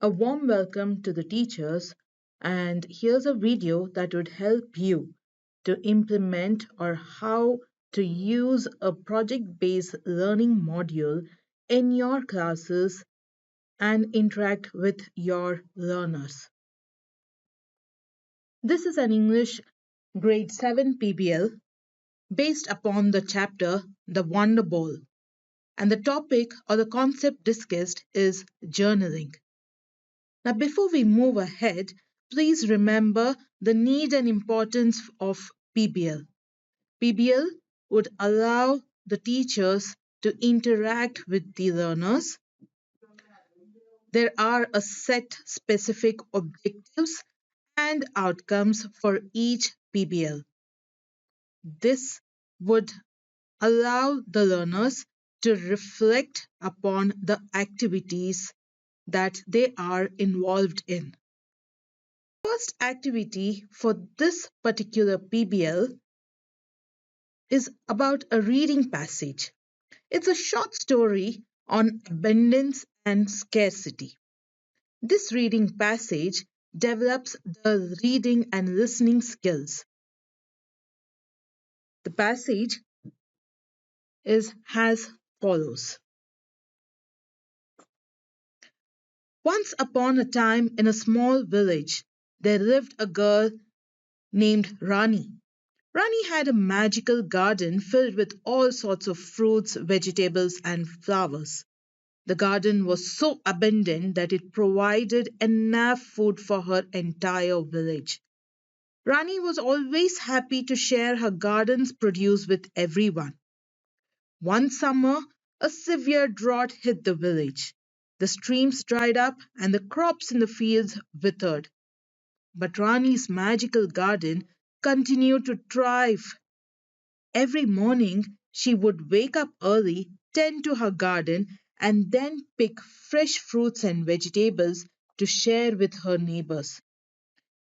A warm welcome to the teachers, and here's a video that would help you to implement or how to use a project based learning module in your classes and interact with your learners. This is an English grade 7 PBL based upon the chapter The Wonder Ball, and the topic or the concept discussed is journaling. Now, before we move ahead, please remember the need and importance of PBL. PBL would allow the teachers to interact with the learners. There are a set specific objectives and outcomes for each PBL. This would allow the learners to reflect upon the activities that they are involved in. First activity for this particular PBL is about a reading passage. It's a short story on abundance and scarcity. This reading passage develops the reading and listening skills. The passage is as follows. Once upon a time in a small village, there lived a girl named Rani. Rani had a magical garden filled with all sorts of fruits, vegetables, and flowers. The garden was so abundant that it provided enough food for her entire village. Rani was always happy to share her garden's produce with everyone. One summer, a severe drought hit the village. The streams dried up and the crops in the fields withered. But Rani's magical garden continued to thrive. Every morning, she would wake up early, tend to her garden, and then pick fresh fruits and vegetables to share with her neighbors.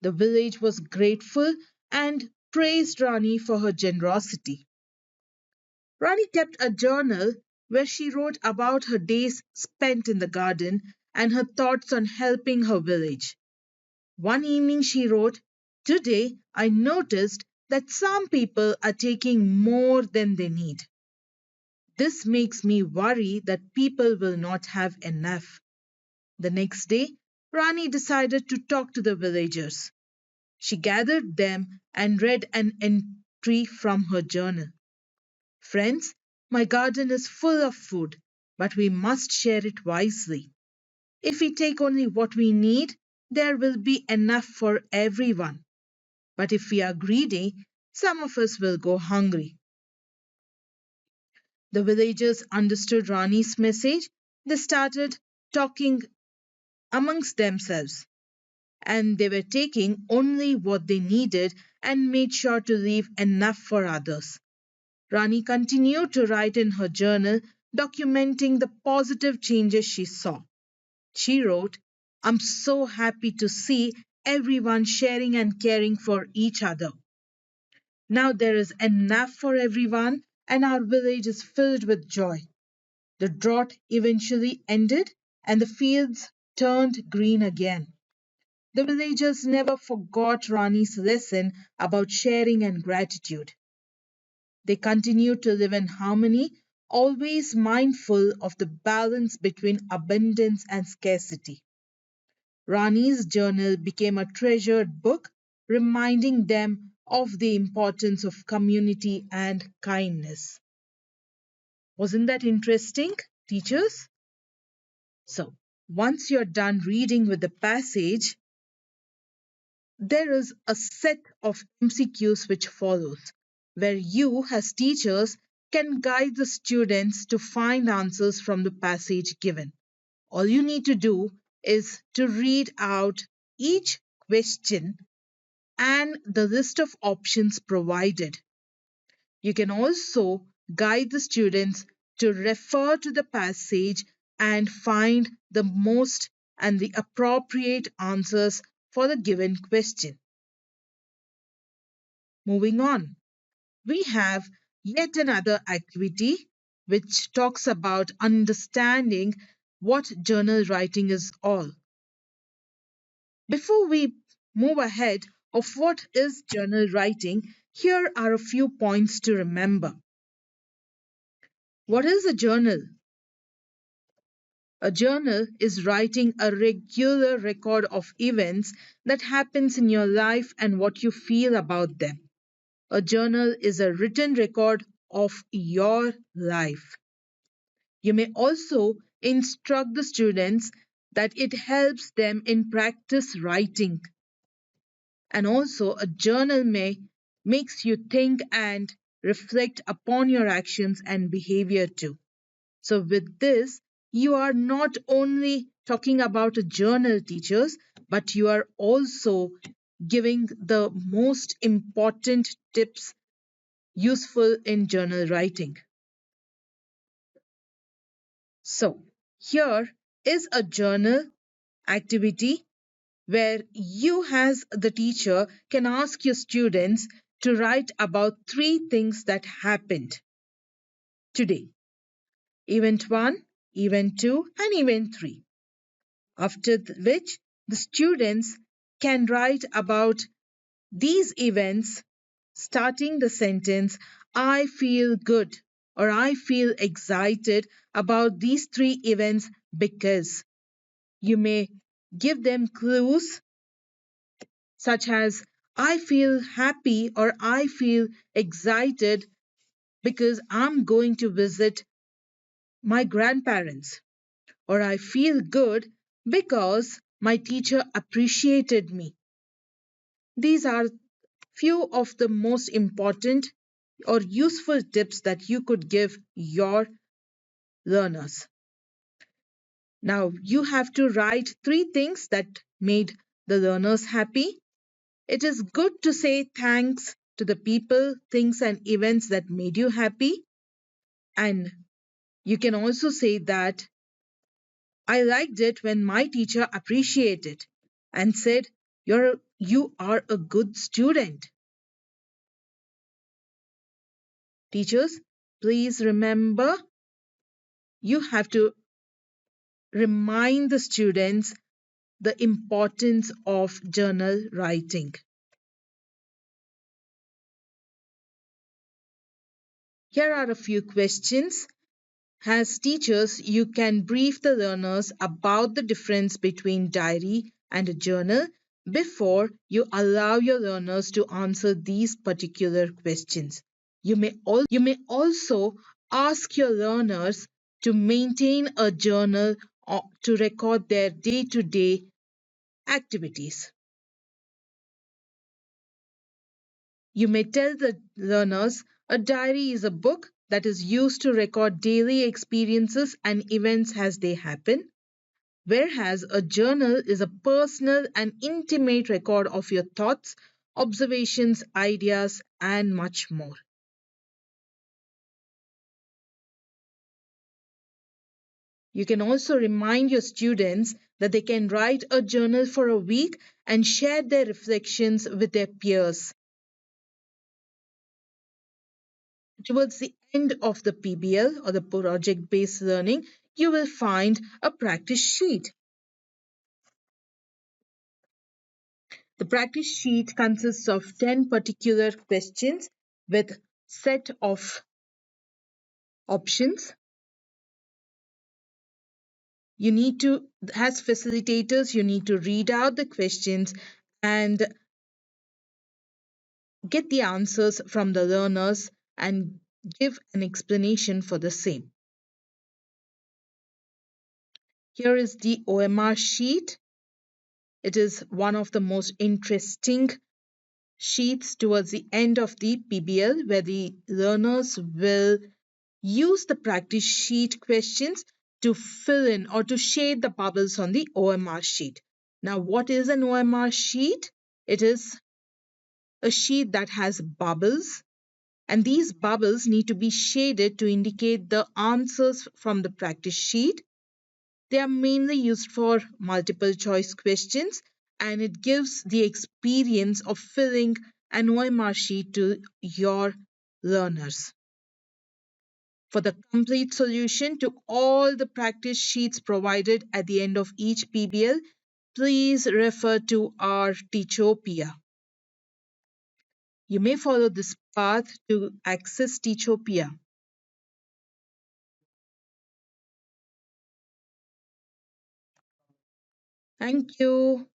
The village was grateful and praised Rani for her generosity. Rani kept a journal where she wrote about her days spent in the garden and her thoughts on helping her village. One evening she wrote, "Today I noticed that some people are taking more than they need. This makes me worry that people will not have enough." The next day, Rani decided to talk to the villagers. She gathered them and read an entry from her journal. "Friends, my garden is full of food, but we must share it wisely. If we take only what we need, there will be enough for everyone. But if we are greedy, some of us will go hungry." The villagers understood Rani's message. They started talking amongst themselves, and they were taking only what they needed and made sure to leave enough for others. Rani continued to write in her journal, documenting the positive changes she saw. She wrote, "I'm so happy to see everyone sharing and caring for each other. Now there is enough for everyone, and our village is filled with joy." The drought eventually ended, and the fields turned green again. The villagers never forgot Rani's lesson about sharing and gratitude. They continued to live in harmony, always mindful of the balance between abundance and scarcity. Rani's journal became a treasured book, reminding them of the importance of community and kindness. Wasn't that interesting, teachers? So, once you're done reading with the passage, there is a set of MCQs which follows, where you, as teachers, can guide the students to find answers from the passage given. All you need to do is to read out each question and the list of options provided. You can also guide the students to refer to the passage and find the most and the appropriate answers for the given question. Moving on, we have yet another activity which talks about understanding what journal writing is all. Before we move ahead of what is journal writing, here are a few points to remember. What is a journal? A journal is writing a regular record of events that happens in your life and what you feel about them. A journal is a written record of your life. You may also instruct the students that it helps them in practice writing. And also a journal may makes you think and reflect upon your actions and behavior too. So with this, you are not only talking about a journal, teachers, but you are also giving the most important tips useful in journal writing. So here is a journal activity where you as the teacher can ask your students to write about three things that happened today. Event 1, Event 2 and Event 3. After which the students can write about these events starting the sentence I feel good or I feel excited about these three events because. You may give them clues such as I feel happy or I feel excited because I'm going to visit my grandparents, or I feel good because my teacher appreciated me. These are few of the most important or useful tips that you could give your learners. Now, you have to write three things that made the learners happy. It is good to say thanks to the people, things, and events that made you happy. And you can also say that I liked it when my teacher appreciated and said, you are a good student. Teachers, please remember you have to remind the students the importance of journal writing. Here are a few questions. As teachers, you can brief the learners about the difference between diary and a journal before you allow your learners to answer these particular questions. You may also ask your learners to maintain a journal or to record their day-to-day activities. You may tell the learners a diary is a book that is used to record daily experiences and events as they happen, whereas a journal is a personal and intimate record of your thoughts, observations, ideas, and much more. You can also remind your students that they can write a journal for a week and share their reflections with their peers. Towards the end of the PBL or the project based learning, you will find a practice sheet. The practice sheet consists of 10 particular questions with set of options. You need to, as facilitators, you need to read out the questions and get the answers from the learners and give an explanation for the same. Here is the OMR sheet. It is one of the most interesting sheets towards the end of the PBL where the learners will use the practice sheet questions to fill in or to shade the bubbles on the OMR sheet. Now, what is an OMR sheet? It is a sheet that has bubbles, and these bubbles need to be shaded to indicate the answers from the practice sheet. They are mainly used for multiple choice questions, and it gives the experience of filling an OMR sheet to your learners. For the complete solution to all the practice sheets provided at the end of each PBL, please refer to our Teachopia. You may follow this path to access Teachopia. Thank you.